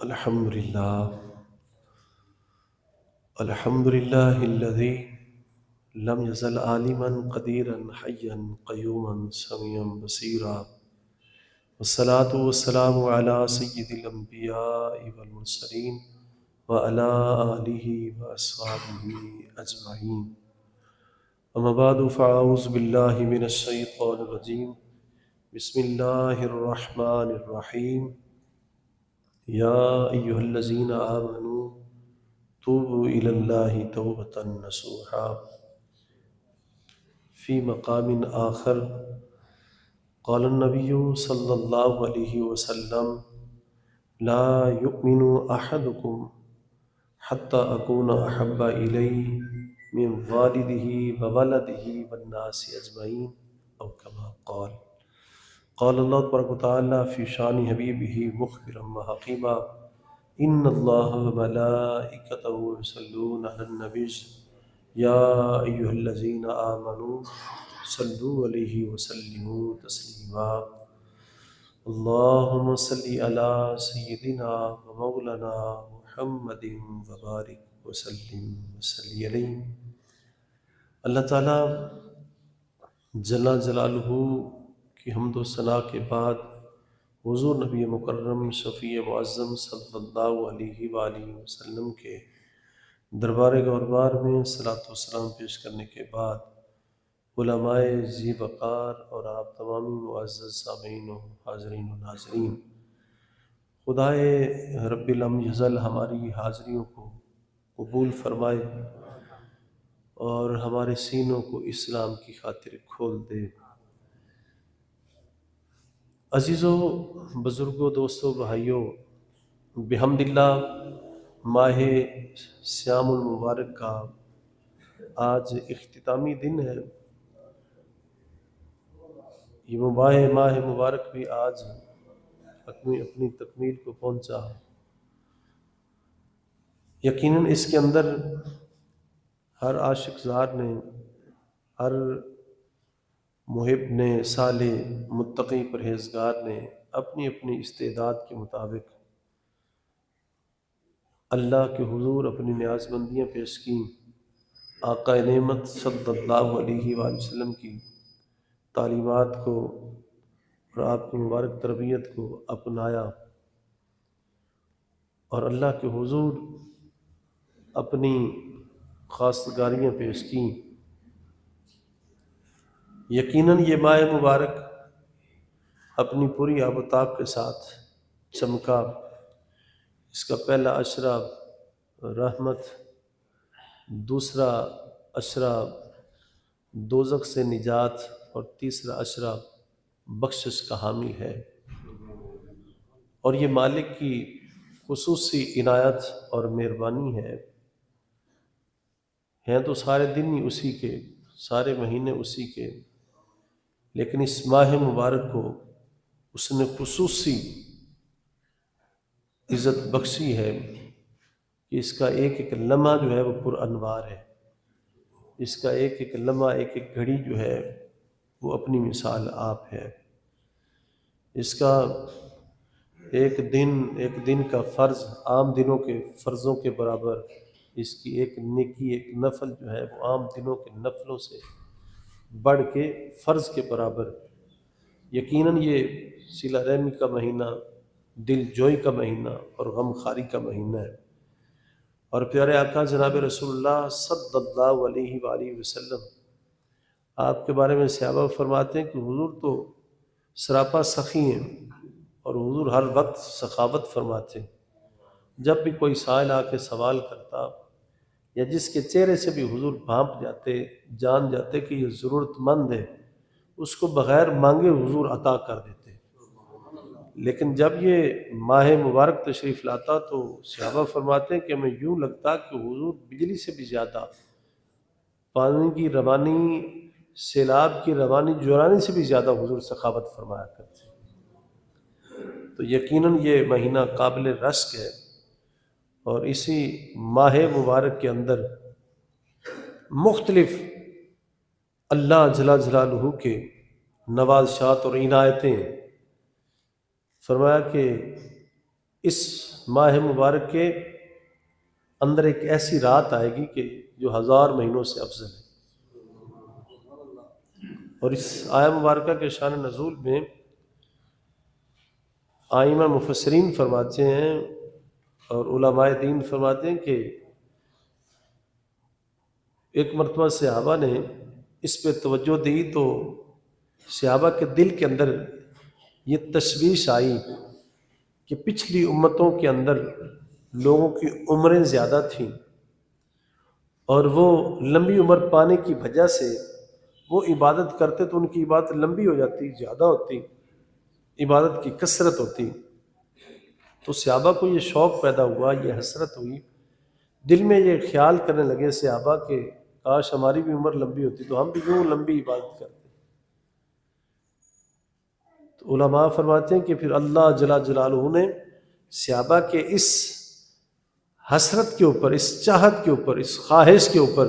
الحمد لله الذي لم يزل عالما قديرا حيا قيوما سميعا بصيرا، والصلاة والسلام على سيد الأنبياء والمرسلين وعلى آله وأصحابه أجمعين. أما بعد فأعوذ بالله من الشيطان الرجيم. بسم الله الرحمن الرحيم. يا أيها الذين آمنوا توبوا إلى الله توبة نصوحا. في مقام آخر قال النبي صلى الله عليه وسلم: لا يؤمن أحدكم حتى أكون أحب إليه من والده وولده والناس أجمعين، أو كما قال. قال الله تبارك وتعالى في شان حبيبه مخبرا وحكيما: إن الله وملائكته يصلون على النبي يا أيها الذين آمنوا صلوا عليه وسلموا تسليما. اللهم صل على سيدنا ومولانا محمد وبارك وسلم وصلی علیہ۔ اللہ تعالیٰ جل جلالہ کی حمد و ثنا کے بعد حضور نبی مکرم شفیع معظم صلی اللہ علیہ وآلہ وسلم کے دربار گوربار میں صلاۃ و سلام پیش کرنے کے بعد علماء ذی وقار اور آپ تمامی معزز سامعین و حاضرین و ناظرین، خدائے رب لم یزل ہماری حاضریوں کو قبول فرمائے اور ہمارے سینوں کو اسلام کی خاطر کھول دے۔ عزیزوں، بزرگوں، دوستوں، بھائیوں، بحمد اللہ ماہ سیام المبارک کا آج اختتامی دن ہے۔ یہ ماہ مبارک بھی آج اپنی تکمیل کو پہنچا۔ یقیناً اس کے اندر ہر عاشق زار نے، ہر محب نے، صالح متقی پرہیزگار نے اپنی اپنی استعداد کے مطابق اللہ کے حضور اپنی نیاز مندیاں پیش کیں، آقا نعمت صلی اللہ علیہ وآلہ وسلم کی تعلیمات کو اور آپ کی مبارک تربیت کو اپنایا، اور اللہ کے حضور اپنی خواستگاریاں پیش کیں۔ یقیناً یہ ماہ مبارک اپنی پوری آب و تاب کے ساتھ چمکا۔ اس کا پہلا عشرہ رحمت، دوسرا عشرہ دوزخ سے نجات، اور تیسرا عشرہ بخشش کا حامل ہے۔ اور یہ مالک کی خصوصی عنایت اور مہربانی ہے۔ ہیں تو سارے دن ہی اسی کے، سارے مہینے اسی کے، لیکن اس ماہ مبارک کو اس نے خصوصی عزت بخشی ہے کہ اس کا ایک ایک لمحہ جو ہے وہ پر انوار ہے۔ اس کا ایک ایک لمحہ، ایک ایک گھڑی جو ہے وہ اپنی مثال آپ ہے۔ اس کا ایک دن کا فرض عام دنوں کے فرضوں کے برابر، اس کی ایک نیکی، ایک نفل جو ہے وہ عام دنوں کے نفلوں سے بڑھ کے فرض کے برابر۔ یقیناً یہ صلہ رحمی کا مہینہ، دل جوئی کا مہینہ اور غم خاری کا مہینہ ہے۔ اور پیارے آقا جناب رسول اللہ صلی اللہ علیہ وآلہ وسلم آپ کے بارے میں صحابہ فرماتے ہیں کہ حضور تو سراپا سخی ہیں، اور حضور ہر وقت سخاوت فرماتے ہیں۔ جب بھی کوئی سائل آ کے سوال کرتا یا جس کے چہرے سے بھی حضور بھانپ جاتے، جان جاتے کہ یہ ضرورت مند ہے، اس کو بغیر مانگے حضور عطا کر دیتے۔ لیکن جب یہ ماہ مبارک تشریف لاتا تو صحابہ فرماتے ہیں کہ ہمیں یوں لگتا کہ حضور بجلی سے بھی زیادہ، پانی کی روانی، سیلاب کی روانی جورانی سے بھی زیادہ حضور سخاوت فرمایا کرتے۔ تو یقیناً یہ مہینہ قابل رشک ہے، اور اسی ماہ مبارک کے اندر مختلف اللہ جل جلالہ کے نوازشات اور عنایتیں۔ فرمایا کہ اس ماہ مبارک کے اندر ایک ایسی رات آئے گی کہ جو 1000 مہینوں سے افضل ہے۔ اور اس آیہ مبارکہ کے شان نزول میں ائمہ مفسرین فرماتے ہیں اور علماء دین فرماتے ہیں کہ ایک مرتبہ صحابہ نے اس پہ توجہ دی تو صحابہ کے دل کے اندر یہ تشویش آئی کہ پچھلی امتوں کے اندر لوگوں کی عمریں زیادہ تھیں اور وہ لمبی عمر پانے کی وجہ سے وہ عبادت کرتے تو ان کی عبادت لمبی ہو جاتی، زیادہ ہوتی، عبادت کی کثرت ہوتی۔ تو صحابہ کو یہ شوق پیدا ہوا، یہ حسرت ہوئی، دل میں یہ خیال کرنے لگے صحابہ کہ کاش ہماری بھی عمر لمبی ہوتی تو ہم بھی یوں لمبی عبادت کرتے۔ تو علماء فرماتے ہیں کہ پھر اللہ جل جلالہ نے صحابہ کے اس حسرت کے اوپر، اس چاہت کے اوپر، اس خواہش کے اوپر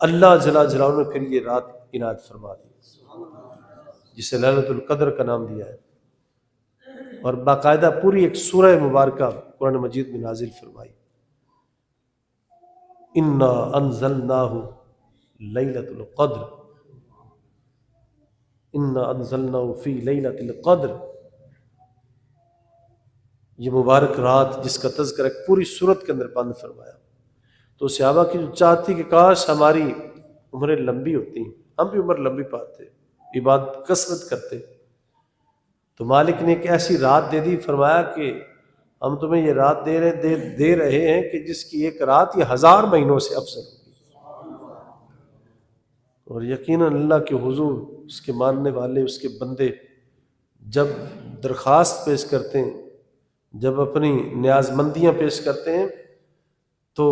اللہ جل جلالہ نے پھر یہ رات عنایت فرما دی جسے لیلۃ القدر کا نام دیا ہے، اور باقاعدہ پوری ایک سورہ مبارکہ قرآن مجید میں نازل فرمائی۔ انا انزلناہ لیلۃ القدر، انا انزلناہ فی لیلۃ القدر، یہ مبارک رات جس کا تذکرہ ایک پوری سورت کے اندر بند فرمایا۔ تو صحابہ کی جو چاہتی کہ کاش ہماری عمریں لمبی ہوتی، ہم بھی عمر لمبی پاتے، عبادت کثرت کرتے، تو مالک نے ایک ایسی رات دے دی، فرمایا کہ ہم تمہیں یہ رات دے رہے ہیں کہ جس کی ایک رات یہ 1000 مہینوں سے افضل ہوگی۔ اور یقیناً اللہ کے حضور اس کے ماننے والے، اس کے بندے جب درخواست پیش کرتے ہیں، جب اپنی نیاز مندیاں پیش کرتے ہیں تو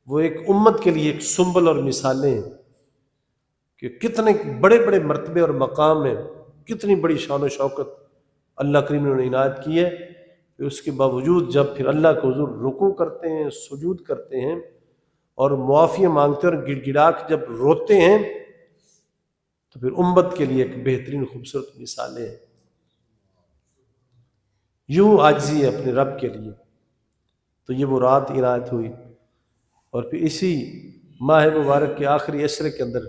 وہ ایک امت کے لیے ایک سنبل اور مثالیں ہیں کہ کتنے بڑے بڑے مرتبے اور مقام ہیں، کتنی بڑی شان و شوکت اللہ کریم نے عنایت کی ہے کہ اس کے باوجود جب پھر اللہ کے حضور رکوع کرتے ہیں، سجود کرتے ہیں اور معافی مانگتے ہیں اور گڑ گڑا کے جب روتے ہیں تو پھر امت کے لیے ایک بہترین خوبصورت مثالیں ہیں۔ یوں عاجزی ہے اپنے رب کے لیے، تو یہ وہ رات عنایت ہوئی۔ اور پھر اسی ماہ مبارک کے آخری عشرے کے اندر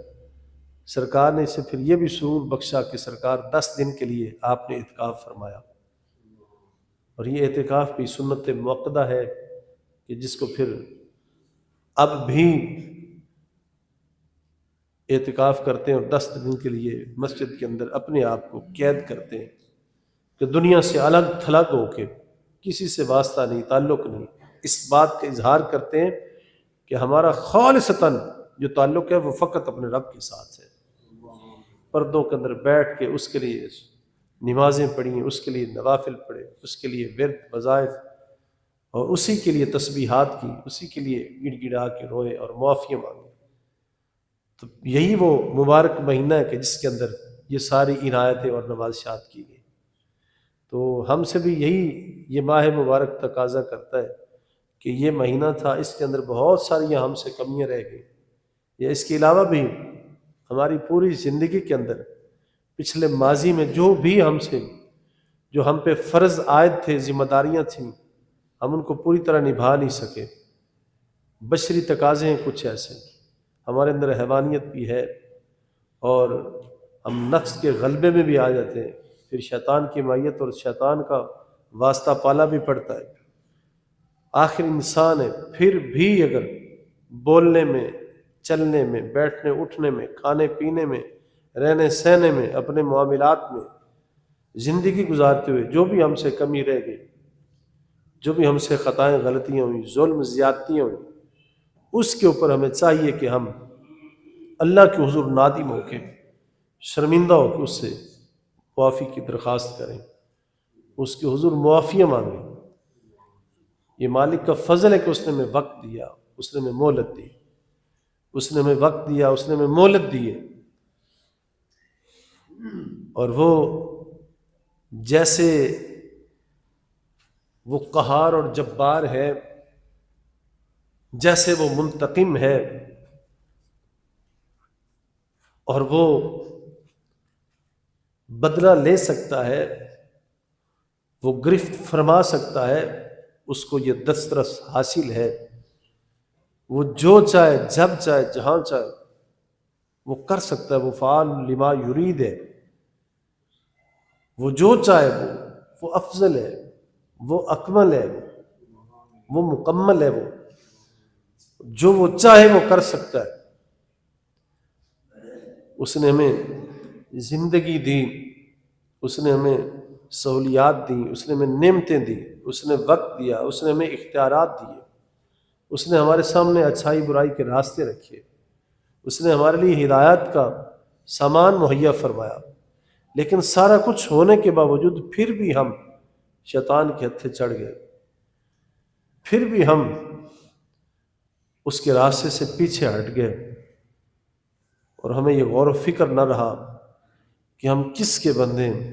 سرکار نے اسے پھر یہ بھی سرور بخشا کہ سرکار 10 دن کے لیے آپ نے اعتکاف فرمایا، اور یہ اعتکاف بھی سنت موقدہ ہے کہ جس کو پھر اب بھی اعتکاف کرتے ہیں اور 10 دن کے لیے مسجد کے اندر اپنے آپ کو قید کرتے ہیں کہ دنیا سے الگ تھلگ ہو کے، کسی سے واسطہ نہیں، تعلق نہیں، اس بات کا اظہار کرتے ہیں کہ ہمارا خالصتاً جو تعلق ہے وہ فقط اپنے رب کے ساتھ ہے۔ پردوں کے اندر بیٹھ کے اس کے لیے نمازیں پڑھیں، اس کے لیے نوافل پڑھے، اس کے لیے ورد وظائف، اور اسی کے لیے تسبیحات کی، اسی کے لیے گڑ گڑا کے روئے اور معافی مانگے۔ تو یہی وہ مبارک مہینہ ہے کہ جس کے اندر یہ ساری عنایتیں اور نوازشات کی گئی۔ تو ہم سے بھی یہی یہ ماہ مبارک تقاضا کرتا ہے کہ یہ مہینہ تھا، اس کے اندر بہت ساری ہم سے کمیاں رہ گئی، یا اس کے علاوہ بھی ہماری پوری زندگی کے اندر پچھلے ماضی میں جو ہم پہ فرض عائد تھے، ذمہ داریاں تھیں، ہم ان کو پوری طرح نبھا نہیں سکے۔ بشری تقاضے ہیں کچھ ایسے، ہمارے اندر حیوانیت بھی ہے اور ہم نفس کے غلبے میں بھی آ جاتے ہیں، پھر شیطان کی معیت اور شیطان کا واسطہ پالا بھی پڑتا ہے۔ آخر انسان ہے، پھر بھی اگر بولنے میں، چلنے میں، بیٹھنے اٹھنے میں، کھانے پینے میں، رہنے سہنے میں، اپنے معاملات میں، زندگی گزارتے ہوئے جو بھی ہم سے کمی رہ گئی، جو بھی ہم سے خطائیں غلطیاں ہوئیں، ظلم زیادتیاں ہوئیں، اس کے اوپر ہمیں چاہیے کہ ہم اللہ کے حضور نادم ہو کے، شرمندہ ہو کے اس سے معافی کی درخواست کریں، اس کے حضور معافیاں مانگیں۔ یہ مالک کا فضل ہے کہ اس نے ہمیں وقت دیا، اس نے ہمیں مہلت دی، اس نے ہمیں وقت دیا، اس نے ہمیں مہلت دی ہے۔ اور وہ جیسے وہ قہار اور جبار ہے، جیسے وہ منتقم ہے، اور وہ بدلہ لے سکتا ہے، وہ گرفت فرما سکتا ہے، اس کو یہ دسترس حاصل ہے، وہ جو چاہے جب چاہے جہاں چاہے وہ کر سکتا ہے، وہ فعال لما یرید ہے، وہ جو چاہے وہ افضل ہے، وہ اکمل ہے، وہ مکمل ہے، وہ جو وہ چاہے وہ کر سکتا ہے۔ اس نے ہمیں زندگی دی، اس نے ہمیں سہولیات دی، اس نے ہمیں نعمتیں دی، اس نے وقت دیا، اس نے ہمیں اختیارات دیے، اس نے ہمارے سامنے اچھائی برائی کے راستے رکھے، اس نے ہمارے لیے ہدایت کا سامان مہیا فرمایا، لیکن سارا کچھ ہونے کے باوجود پھر بھی ہم شیطان کے ہتھے چڑھ گئے، پھر بھی ہم اس کے راستے سے پیچھے ہٹ گئے، اور ہمیں یہ غور و فکر نہ رہا کہ ہم کس کے بندے ہیں،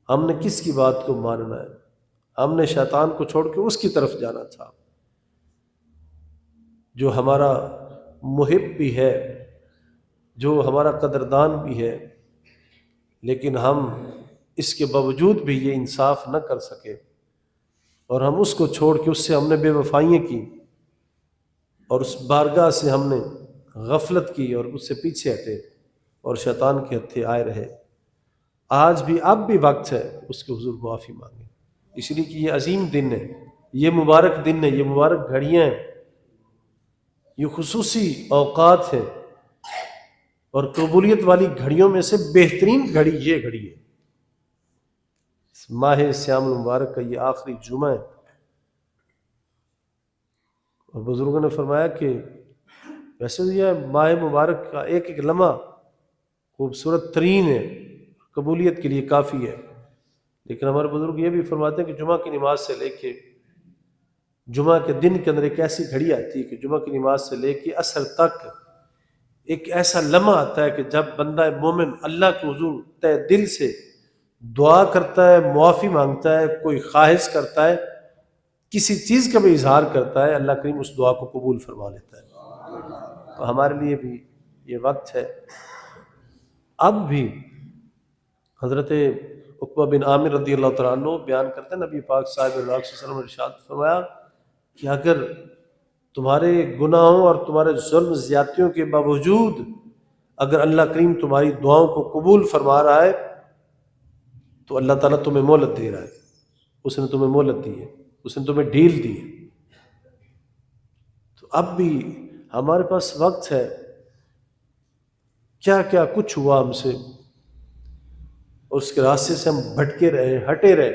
ہم نے کس کی بات کو ماننا ہے۔ ہم نے شیطان کو چھوڑ کے اس کی طرف جانا تھا جو ہمارا محب بھی ہے، جو ہمارا قدردان بھی ہے، لیکن ہم اس کے باوجود بھی یہ انصاف نہ کر سکے، اور ہم اس کو چھوڑ کے اس سے ہم نے بے وفائیاں کی، اور اس بارگاہ سے ہم نے غفلت کی اور اس سے پیچھے ہٹے اور شیطان کے ہتھے آئے رہے۔ آج بھی اب بھی وقت ہے اس کے حضور معافی مانگیں، اس لیے کہ یہ عظیم دن ہے، یہ مبارک دن ہے، یہ مبارک گھڑیاں ہیں، یہ خصوصی اوقات ہیں، اور قبولیت والی گھڑیوں میں سے بہترین گھڑی یہ گھڑی ہے۔ ماہ سیام المبارک کا یہ آخری جمعہ ہے، اور بزرگوں نے فرمایا کہ ویسے یہ ماہ مبارک کا ایک ایک لمحہ خوبصورت ترین ہے، قبولیت کے لیے کافی ہے، لیکن ہمارے بزرگ یہ بھی فرماتے ہیں کہ جمعہ کی نماز سے لے کے جمعہ کے دن کے اندر ایک ایسی گھڑی آتی ہے کہ جمعہ کی نماز سے لے کے عصر تک ایک ایسا لمحہ آتا ہے کہ جب بندہ مومن اللہ کے حضور تہ دل سے دعا کرتا ہے، معافی مانگتا ہے، کوئی خواہش کرتا ہے، کسی چیز کا بھی اظہار کرتا ہے، اللہ کریم اس دعا کو قبول فرما لیتا ہے۔ تو ہمارے لیے بھی یہ وقت ہے۔ اب بھی حضرت عقبہ بن عامر رضی اللہ تعالیٰ عنہ بیان کرتے ہیں، نبی پاک صاحب اللہ علیہ وسلم نے ارشاد فرمایا کہ اگر تمہارے گناہوں اور تمہارے ظلم زیادتیوں کے باوجود اگر اللہ کریم تمہاری دعاؤں کو قبول فرما رہا ہے تو اللہ تعالیٰ تمہیں مہلت دے رہا ہے، اس نے تمہیں مہلت دی ہے، اس نے تمہیں ڈھیل دی ہے۔ تو اب بھی ہمارے پاس وقت ہے، کیا کیا کچھ ہوا ہم سے، اور اس کے راستے سے ہم بھٹکے رہے، ہٹے رہے،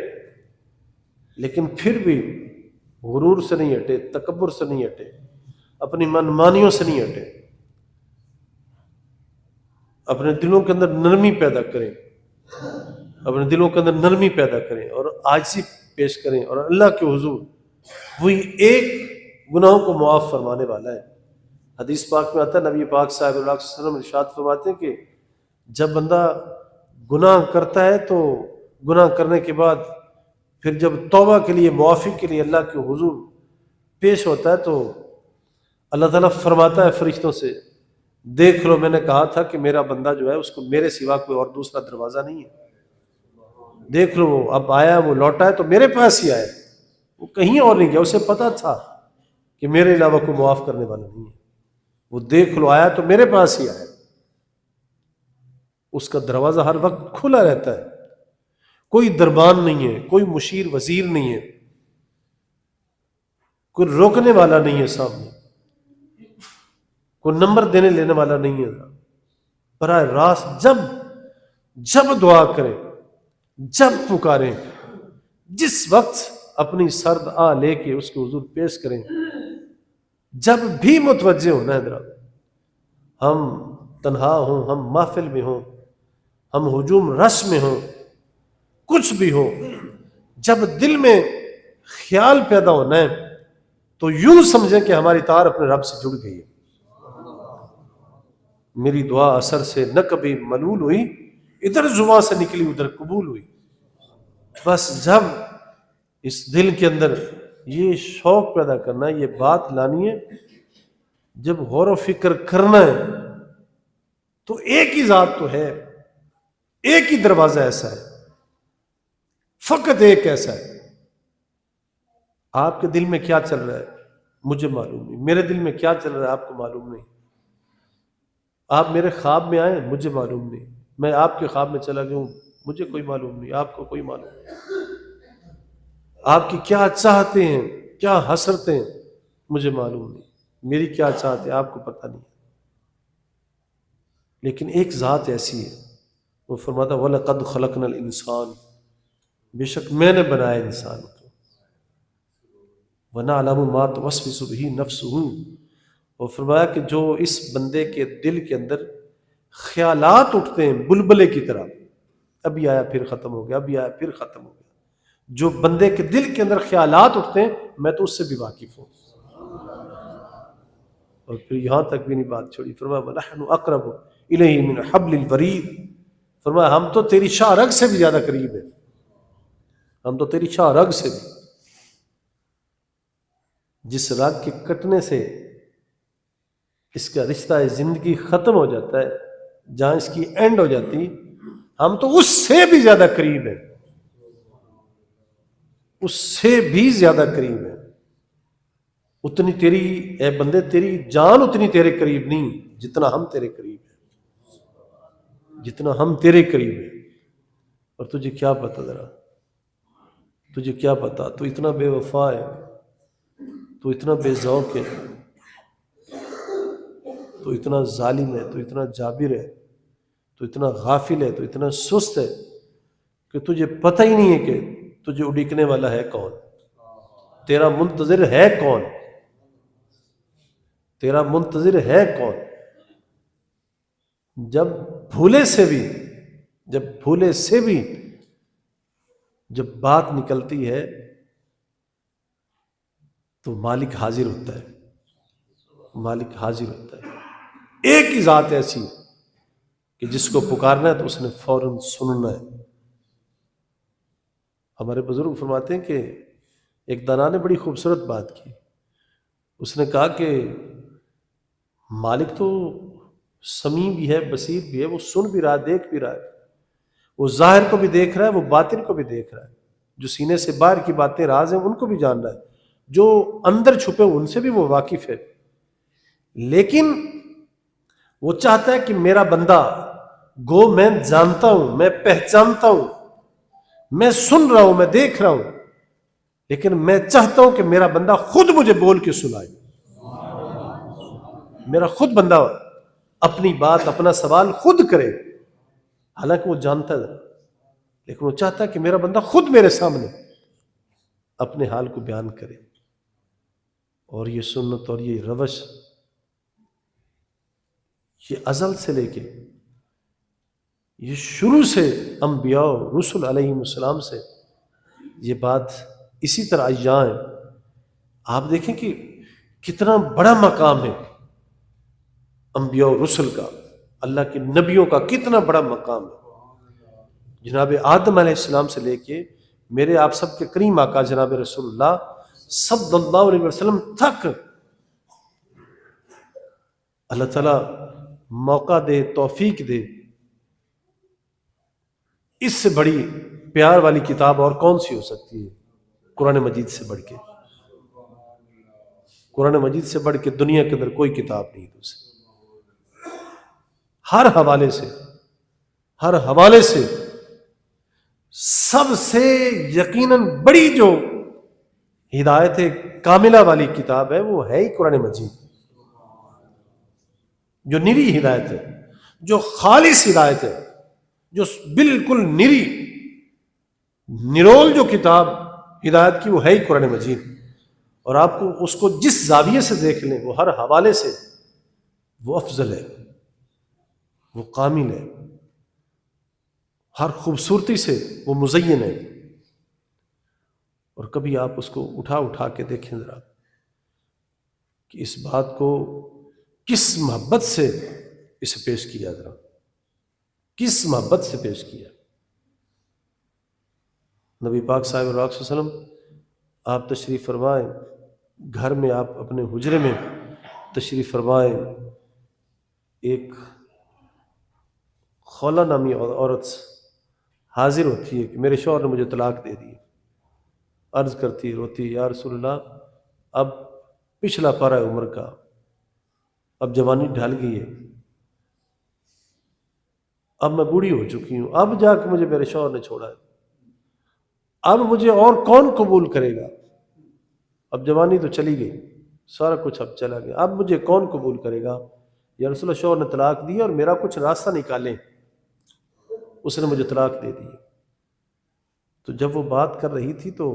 لیکن پھر بھی غرور سے نہیں ہٹے، تکبر سے نہیں ہٹے، اپنی منمانیوں سے نہیں ہٹے، اپنے دلوں کے اندر نرمی پیدا کریں، اپنے دلوں کے اندر نرمی پیدا کریں اور عاجزی پیش کریں، اور اللہ کے حضور وہی ایک گناہوں کو معاف فرمانے والا ہے۔ حدیث پاک میں آتا ہے، نبی پاک صاحب اللہ علیہ وسلم ارشاد فرماتے ہیں کہ جب بندہ گناہ کرتا ہے تو گناہ کرنے کے بعد پھر جب توبہ کے لیے، معافی کے لیے اللہ کے حضور پیش ہوتا ہے تو اللہ تعالیٰ فرماتا ہے فرشتوں سے، دیکھ لو میں نے کہا تھا کہ میرا بندہ جو ہے اس کو میرے سوا کوئی اور دوسرا دروازہ نہیں ہے، دیکھ لو وہ اب آیا، وہ لوٹا ہے تو میرے پاس ہی آیا، وہ کہیں اور نہیں گیا، اسے پتا تھا کہ میرے علاوہ کوئی معاف کرنے والا نہیں ہے، وہ دیکھ لو آیا تو میرے پاس ہی آیا۔ اس کا دروازہ ہر وقت کھلا رہتا ہے، کوئی دربان نہیں ہے، کوئی مشیر وزیر نہیں ہے، کوئی روکنے والا نہیں ہے سامنے، کوئی نمبر دینے لینے والا نہیں ہے۔ براہ راست جب دعا کریں، جب پکاریں، جس وقت اپنی سرد آہ لے کے اس کے حضور پیش کریں، جب بھی متوجہ ہونا ہے حضرات، ہم تنہا ہوں، ہم محفل میں ہوں، ہم ہجوم رش میں ہوں، کچھ بھی ہو، جب دل میں خیال پیدا ہونا ہے تو یوں سمجھیں کہ ہماری تار اپنے رب سے جڑ گئی ہے۔ میری دعا اثر سے نہ کبھی ملول ہوئی، ادھر زبان سے نکلی ادھر قبول ہوئی۔ بس جب اس دل کے اندر یہ شوق پیدا کرنا ہے، یہ بات لانی ہے، جب غور و فکر کرنا ہے تو ایک ہی ذات تو ہے، ایک ہی دروازہ ایسا ہے، فقط ایک ایسا ہے. آپ کے دل میں کیا چل رہا ہے مجھے معلوم نہیں، میرے دل میں کیا چل رہا ہے آپ کو معلوم نہیں. آپ میرے خواب میں آئیں مجھے معلوم نہیں، میں آپ کے خواب میں چلا گیا ہوں مجھے کوئی معلوم نہیں، آپ کو کوئی معلوم نہیں. آپ کی کیا چاہتے ہیں، کیا حسرتیں ہیں مجھے معلوم نہیں، میری کیا چاہتے ہیں آپ کو پتہ نہیں. لیکن ایک ذات ایسی ہے، وہ فرماتا وَلَقَدْ خَلَقْنَا الْإِنسَانَ، بے شک میں نے بنایا انسان کو. وَنَعْلَمُ مَا تُوَسْوِسُ بِهِ نَفْسُهُ، اور فرمایا کہ جو اس بندے کے دل کے اندر خیالات اٹھتے ہیں بلبلے کی طرح، ابھی آیا پھر ختم ہو گیا، ابھی آیا پھر ختم ہو گیا، جو بندے کے دل کے اندر خیالات اٹھتے ہیں میں تو اس سے بھی واقف ہوں. اور پھر یہاں تک بھی نہیں بات چھوڑی، فرمایا وَنَحْنُ أَقْرَبُ إِلَيْهِ مِنْ حَبْلِ الْوَرِيدِ، فرمایا ہم تو تیری شاہ رگ سے بھی زیادہ قریب ہیں، ہم تو تیری شاہ رگ سے بھی. جس رگ کے کٹنے سے اس کا رشتہ زندگی ختم ہو جاتا ہے، جہاں اس کی اینڈ ہو جاتی، ہم تو اس سے بھی زیادہ قریب ہیں، اس سے بھی زیادہ قریب ہیں. اتنی تیری اے بندے تیری جان اتنی تیرے قریب نہیں جتنا ہم تیرے قریب ہیں، جتنا ہم تیرے قریب ہیں. اور تجھے کیا پتہ، ذرا تجھے کیا پتہ، تو اتنا بے وفا ہے، تو اتنا بے ذوق ہے، تو اتنا ظالم ہے، تو اتنا جابر ہے، تو اتنا غافل ہے، تو اتنا سست ہے کہ تجھے پتہ ہی نہیں ہے کہ تجھے اڈیکنے والا ہے کون، تیرا منتظر ہے کون، تیرا منتظر ہے کون. جب بھولے سے بھی جب بات نکلتی ہے تو مالک حاضر ہوتا ہے، مالک حاضر ہوتا ہے. ایک ہی ذات ایسی کہ جس کو پکارنا ہے تو اس نے فوراً سننا ہے. ہمارے بزرگ فرماتے ہیں کہ ایک دانا نے بڑی خوبصورت بات کی، اس نے کہا کہ مالک تو سمیع بھی ہے، بصیر بھی ہے، وہ سن بھی رہا ہے، دیکھ بھی رہا ہے، وہ ظاہر کو بھی دیکھ رہا ہے، وہ باطن کو بھی دیکھ رہا ہے، جو سینے سے باہر کی باتیں راز ہیں ان کو بھی جان رہا ہے، جو اندر چھپے ان سے بھی وہ واقف ہے. لیکن وہ چاہتا ہے کہ میرا بندہ گو میں جانتا ہوں، میں پہچانتا ہوں، میں سن رہا ہوں، میں دیکھ رہا ہوں، لیکن میں چاہتا ہوں کہ میرا بندہ خود مجھے بول کے سنائے، میرا خود بندہ اپنی بات اپنا سوال خود کرے. حالانکہ وہ جانتا ہے لیکن وہ چاہتا ہے کہ میرا بندہ خود میرے سامنے اپنے حال کو بیان کرے. اور یہ سنت اور یہ روش یہ ازل سے لے کے یہ شروع سے انبیاء و رسل علیہ السلام سے یہ بات اسی طرح یہاں ہے. آپ دیکھیں کہ کتنا بڑا مقام ہے انبیاء و رسل کا، اللہ کے نبیوں کا کتنا بڑا مقام ہے. جناب آدم علیہ السلام سے لے کے میرے آپ سب کے کریم آقا جناب رسول اللہ صلی اللہ علیہ وسلم تک اللہ تعالیٰ موقع دے، توفیق دے. اس سے بڑی پیار والی کتاب اور کون سی ہو سکتی ہے قرآن مجید سے بڑھ کے؟ قرآن مجید سے بڑھ کے دنیا کے اندر کوئی کتاب نہیں دوسری. ہر حوالے سے سب سے یقیناً بڑی جو ہدایت کاملہ والی کتاب ہے وہ ہے ہی قرآن مجید، جو نری ہدایت ہے، جو خالص ہدایت ہے، جو بالکل نرول جو کتاب ہدایت کی وہ ہے ہی قرآن مجید. اور آپ کو اس کو جس زاویے سے دیکھ لیں وہ ہر حوالے سے وہ افضل ہے، وہ کامل ہے، ہر خوبصورتی سے وہ مزین ہے. اور کبھی آپ اس کو اٹھا کے دیکھیں ذرا کہ اس بات کو کس محبت سے اسے پیش کیا، ذرا کس محبت سے پیش کیا. نبی پاک صاحب صلی اللہ علیہ وسلم آپ تشریف فرمائیں گھر میں، آپ اپنے حجرے میں تشریف فرمائیں، ایک خولہ نامی عورت حاضر ہوتی ہے کہ میرے شوہر نے مجھے طلاق دے دی، عرض کرتی روتی، یا رسول اللہ اب پچھلا پارا ہے عمر کا، اب جوانی ڈھل گئی ہے، اب میں بوڑھی ہو چکی ہوں، اب جا کے مجھے میرے شوہر نے چھوڑا ہے، اب مجھے اور کون قبول کرے گا؟ اب جوانی تو چلی گئی، سارا کچھ اب چلا گیا، اب مجھے کون قبول کرے گا؟ یا رسول اللہ شوہر نے طلاق دی اور میرا کچھ راستہ نکالیں، اس نے مجھے طلاق دے دی۔ تو جب وہ بات کر رہی تھی تو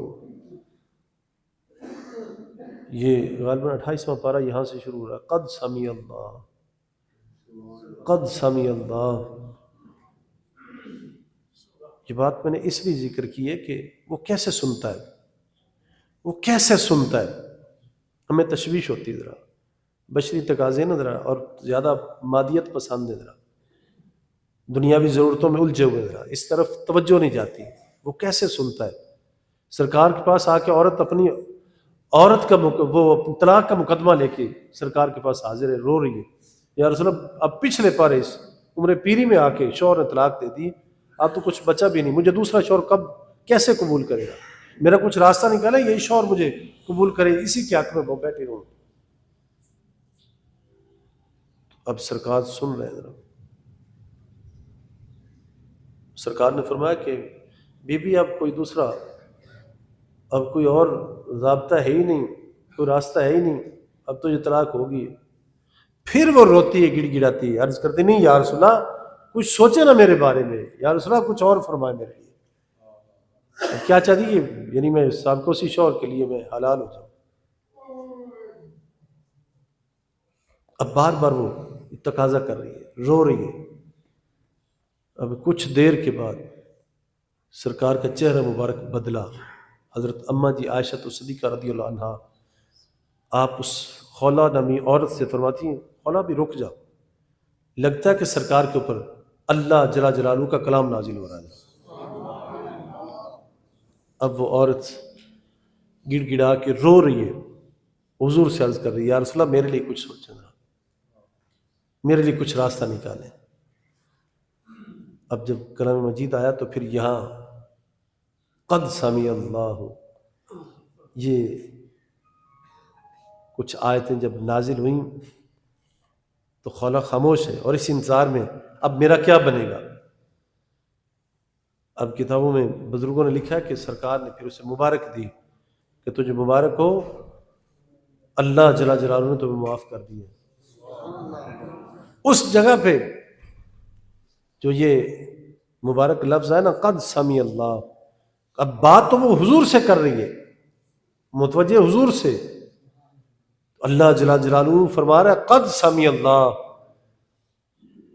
یہ غالباً 28واں پارہ یہاں سے شروع ہو رہا ہے، قد سمع اللہ، قد سمع اللہ۔ یہ بات میں نے اس لیے ذکر کی ہے کہ وہ کیسے سنتا ہے، وہ کیسے سنتا ہے۔ ہمیں تشویش ہوتی ہے ذرا، بشری تقاضے نا ذرا، اور زیادہ مادیت پسند ہے، ذرا دنیاوی ضرورتوں میں الجھے ہوئے، ذرا اس طرف توجہ نہیں جاتی۔ وہ کیسے سنتا ہے؟ سرکار کے پاس آ کے عورت کا وہ طلاق کا مقدمہ لے کے سرکار کے پاس حاضر ہے، رو رہی ہے، یا رسول اللہ اب پچھلے پارے اس عمر پیری میں آ کے شوہر نے طلاق دے دی، اب تو کچھ بچا بھی نہیں، مجھے دوسرا شوہر کب کیسے قبول کرے گا؟ میرا کچھ راستہ نکالا، یہی شوہر مجھے قبول کرے، اسی کے حق میں وہ بیٹھے رہوں۔ اب سرکار سن رہے ہیں ذرا، سرکار نے فرمایا کہ بی بی اب کوئی دوسرا، اب کوئی اور ضابطہ ہے ہی نہیں، کوئی راستہ ہے ہی نہیں، اب تو یہ طلاق ہوگی۔ پھر وہ روتی ہے، گڑ گڑاتی ہے، عرض کرتی نہیں یا رسول اللہ کچھ سوچے نا میرے بارے میں، یا رسول اللہ کچھ اور فرمائے میرے لیے، کیا چاہتی ہے یعنی میں سابقوسی شوہر کے لیے میں حلال ہو جاؤں۔ اب بار بار وہ تقاضا کر رہی ہے، رو رہی ہے۔ اب کچھ دیر کے بعد سرکار کا چہرہ مبارک بدلا، حضرت اماں جی عائشہ صدیقہ رضی اللہ عنہا آپ اس خولا نامی عورت سے فرماتی ہیں، خولا بھی رک جاؤ، لگتا ہے کہ سرکار کے اوپر اللہ جل جلالہ کا کلام نازل ہو رہا ہے۔ اب وہ عورت گڑ گڑا کے رو رہی ہے، حضور سے عرض کر رہی ہے، یا رسول اللہ میرے لیے کچھ سوچنا، میرے لیے کچھ راستہ نکالیں۔ اب جب کلام مجید آیا تو پھر یہاں قد سمع اللہ، یہ کچھ آیتیں جب نازل ہوئیں تو خولا خاموش ہے، اور اس انتظار میں اب میرا کیا بنے گا۔ اب کتابوں میں بزرگوں نے لکھا ہے کہ سرکار نے پھر اسے مبارک دی کہ تجھے مبارک ہو، اللہ جل جلالہ نے تمہیں معاف کر دیا۔ اس جگہ پہ جو یہ مبارک لفظ ہے نا قد سمع اللہ، اب بات تو وہ حضور سے کر رہی ہے، متوجہ حضور سے، اللہ جل جلالہ فرما رہا ہے قد سمع اللہ،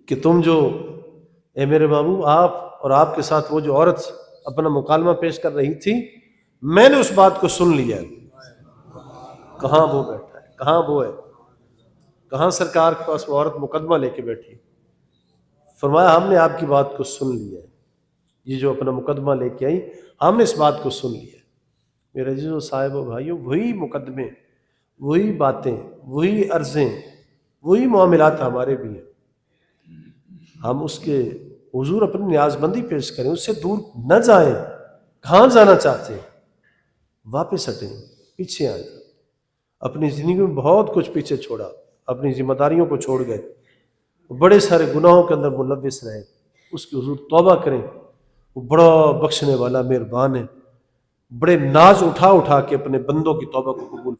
کہ تم جو اے میرے محبوب آپ اور آپ کے ساتھ وہ جو عورت اپنا مکالمہ پیش کر رہی تھی، میں نے اس بات کو سن لیا ہے۔ کہاں وہ بیٹھا ہے، کہاں وہ ہے، کہاں سرکار کے پاس وہ عورت مقدمہ لے کے بیٹھی؟ فرمایا ہم نے آپ کی بات کو سن لیا ہے، یہ جو اپنا مقدمہ لے کے آئی ہم نے اس بات کو سن لیا ہے۔ میرے عزیز و صاحب و بھائیوں، وہی مقدمے، وہی باتیں، وہی عرضیں، وہی معاملات ہمارے بھی ہیں۔ ہم اس کے حضور اپنی نیاز بندی پیش کریں، اس سے دور نہ جائیں۔ کہاں جانا چاہتے ہیں؟ واپس ہٹیں، پیچھے آئیں۔ اپنی زندگی میں بہت کچھ پیچھے چھوڑا، اپنی ذمہ داریوں کو چھوڑ گئے، بڑے سارے گناہوں کے اندر ملوث رہے، اس کی حضور توبہ کریں، وہ بڑا بخشنے والا مہربان ہے، بڑے ناز اٹھا اٹھا کے اپنے بندوں کی توبہ کو قبول